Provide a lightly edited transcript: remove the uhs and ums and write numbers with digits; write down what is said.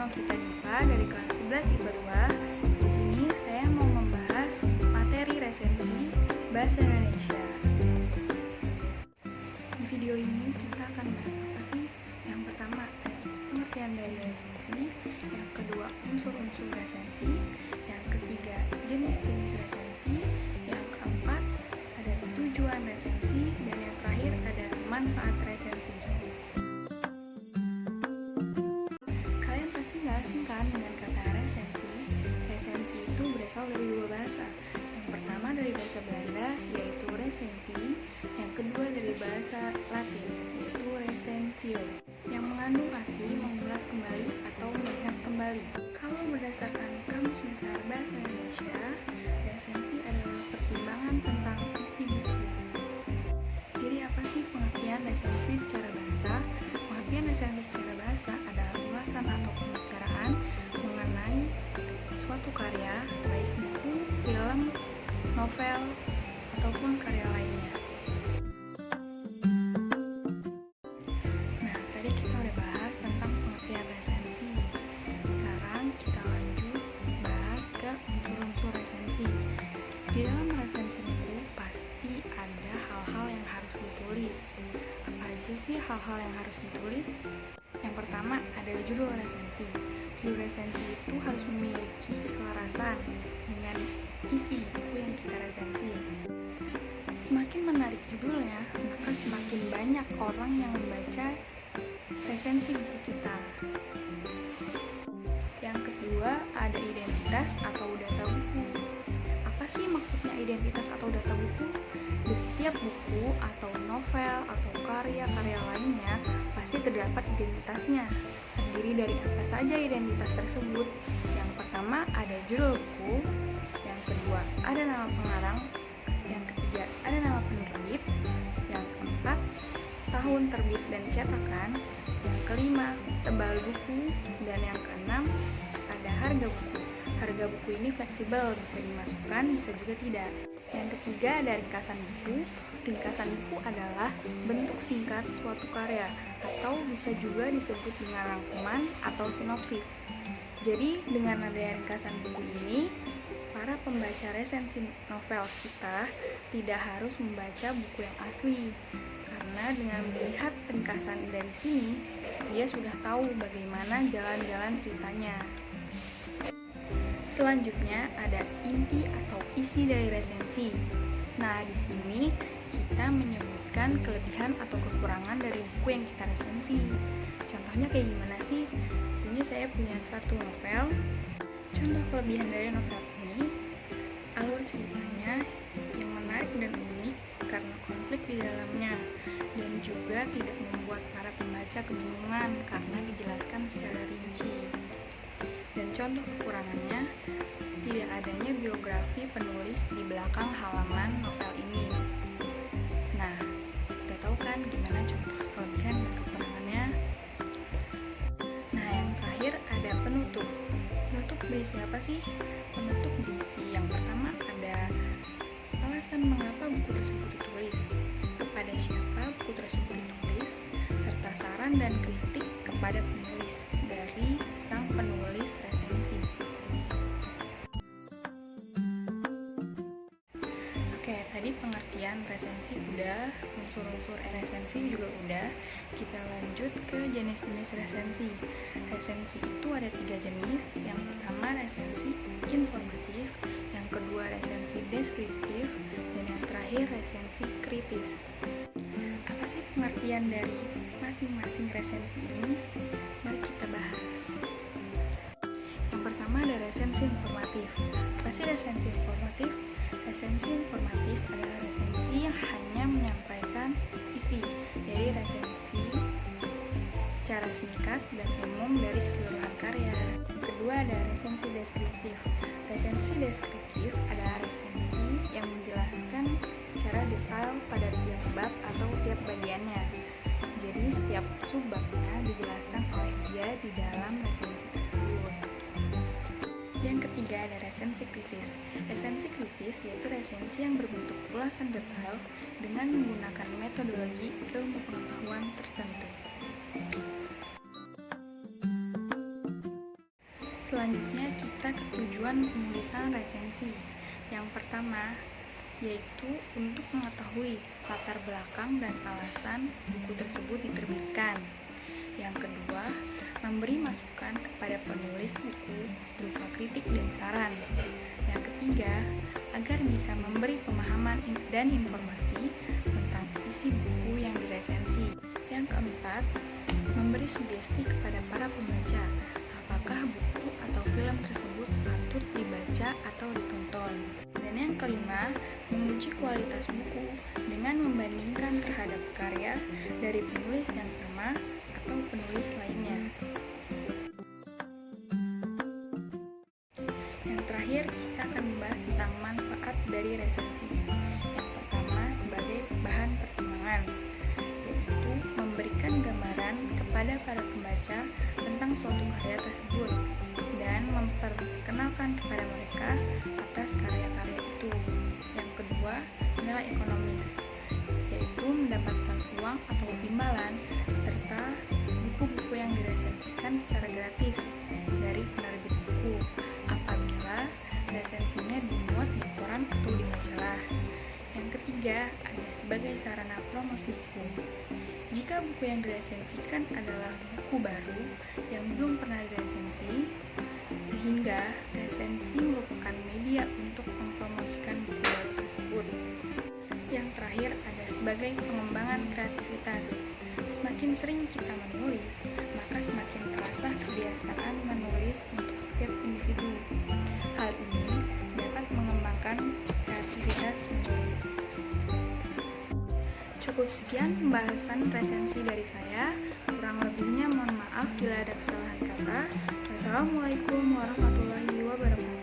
Novita Diva dari kelas 11 IPA 2. Di sini saya mau membahas materi resensi Bahasa Indonesia. Di video ini kita akan bahas apa sih? Yang pertama, pengertian dari resensi. Yang kedua, unsur-unsur resensi. Yang ketiga, jenis-jenis resensi. Yang keempat, ada tujuan resensi. Dan yang terakhir, ada manfaat resensi. Kalian pasti nggak asing kan dengan kata resensi? Resensi itu berasal dari dua bahasa. Yang pertama dari bahasa Belanda, yaitu resensi. Yang kedua dari bahasa Latin, yaitu resentio, yang mengandung arti mengulas kembali atau melihat kembali. Kalau berdasarkan Kamus Besar Bahasa Indonesia, resensi adalah pertimbangan tentang isi buku. Jadi apa sih pengertian resensi secara bahasa? Pengertian resensi secara bahasa adalah ulasan atau pembicaraan mengenai suatu karya, baik buku, film, novel, ataupun karya lainnya. Nah, tadi kita udah bahas tentang pengertian resensi. Sekarang kita lanjut bahas ke unsur-unsur resensi. Di dalam resensi buku pasti ada hal-hal yang harus ditulis. Apa aja sih hal-hal yang harus ditulis? Yang pertama ada judul resensi. Judul resensi itu harus memiliki keselarasan dengan isi buku yang kita resensi. Semakin menarik judulnya, maka semakin banyak orang yang membaca resensi buku kita. Yang kedua, ada identitas atau data buku. Apa sih maksudnya identitas atau data buku? Di setiap buku atau novel atau karya-karya lainnya pasti terdapat identitasnya. Terdiri dari apa saja identitas tersebut? Yang pertama ada judul buku, yang kedua ada nama pengarang, yang ketiga ada nama penerbit, yang keempat tahun terbit dan cetakan, yang kelima tebal buku, dan yang keenam ada harga buku. Harga buku ini fleksibel, bisa dimasukkan, bisa juga tidak. Yang ketiga ada ringkasan buku. Ringkasan buku adalah bentuk singkat suatu karya, atau bisa juga disebut dengan rangkuman atau sinopsis. Jadi dengan adanya ringkasan buku ini, para pembaca resensi novel kita tidak harus membaca buku yang asli, karena dengan melihat ringkasan dari sini, dia sudah tahu bagaimana jalan-jalan ceritanya. Selanjutnya ada inti atau isi dari resensi. Nah, di sini kita menyebutkan kelebihan atau kekurangan dari buku yang kita resensi. Contohnya kayak gimana sih? Di sini saya punya satu novel. Contoh kelebihan dari novel ini, alur ceritanya yang menarik dan unik karena konflik di dalamnya, dan juga tidak membuat para pembaca kebingungan karena dijelaskan secara rinci. Dan contoh kekurangannya, tidak adanya biografi penulis di belakang halaman novel ini. Nah, udah tahu kan gimana contoh kelebihan dan kekurangannya? Nah, yang terakhir ada penutup. Penutup berisi apa sih? Penutup berisi yang pertama ada alasan mengapa buku tersebut ditulis, kepada siapa buku tersebut ditulis, serta saran dan kritik kepada penulis dari sang penulis resensi. Oke, tadi pengertian resensi udah, unsur-unsur resensi juga udah. Kita lanjut ke jenis-jenis resensi. Resensi itu ada 3 jenis. Yang pertama resensi informatif, yang kedua resensi deskriptif, dan yang terakhir resensi kritis. Apa sih pengertian dari masing-masing resensi ini? Mari kita bahas. Yang pertama ada resensi informatif. Apa sih resensi informatif? Resensi informatif adalah resensi yang hanya menyampaikan isi. Jadi resensi secara singkat dan umum dari keseluruhan karya. Yang kedua ada resensi deskriptif. Resensi deskriptif adalah resensi yang menjelaskan secara detail pada tiap bab atau tiap bagiannya. Jadi setiap subbabnya dijelaskan oleh dia di dalam resensi tersebut. Yang ketiga ada resensi kritis. Resensi kritis yaitu resensi yang berbentuk ulasan detail dengan menggunakan metodologi ilmu pengetahuan tertentu. tujuan penulisan resensi. Yang pertama, yaitu untuk mengetahui latar belakang dan alasan buku tersebut diterbitkan. Yang kedua, memberi masukan kepada penulis buku berupa kritik dan saran. Yang ketiga, agar bisa memberi pemahaman dan informasi tentang isi buku yang diresensi. Yang keempat, memberi sugesti kepada para pembaca, apakah buku atau film tersebut patut dibaca atau ditonton. Dan yang kelima, menguji kualitas buku dengan membandingkan terhadap karya dari penulis yang sama atau penulis lainnya. Yang terakhir, kita akan membahas tentang manfaat dari resensi. Yang pertama, sebagai bahan pertimbangan, yaitu memberikan gambaran kepada para pembaca tentang suatu karya tersebut dan memperkenalkan kepada mereka atas karya-karya itu. Yang kedua, nilai ekonomis, yaitu mendapatkan uang atau imbalan serta buku-buku yang diresensikan secara gratis dari penerbit buku apabila resensinya dimuat di koran atau di majalah. Yang ketiga, ada sebagai sarana promosi buku. Jika buku yang diresensikan adalah buku baru yang belum pernah diresensi, sehingga resensi merupakan media untuk mempromosikan buku baru tersebut. Yang terakhir, ada sebagai pengembangan kreativitas. Semakin sering kita menulis, maka semakin terasa kebiasaan menulis untuk setiap individu. Hal ini dapat mengembangkan kreativitas menulis. Cukup sekian pembahasan resensi dari saya. Kurang lebihnya mohon maaf bila ada kesalahan kata. Wassalamualaikum warahmatullahi wabarakatuh.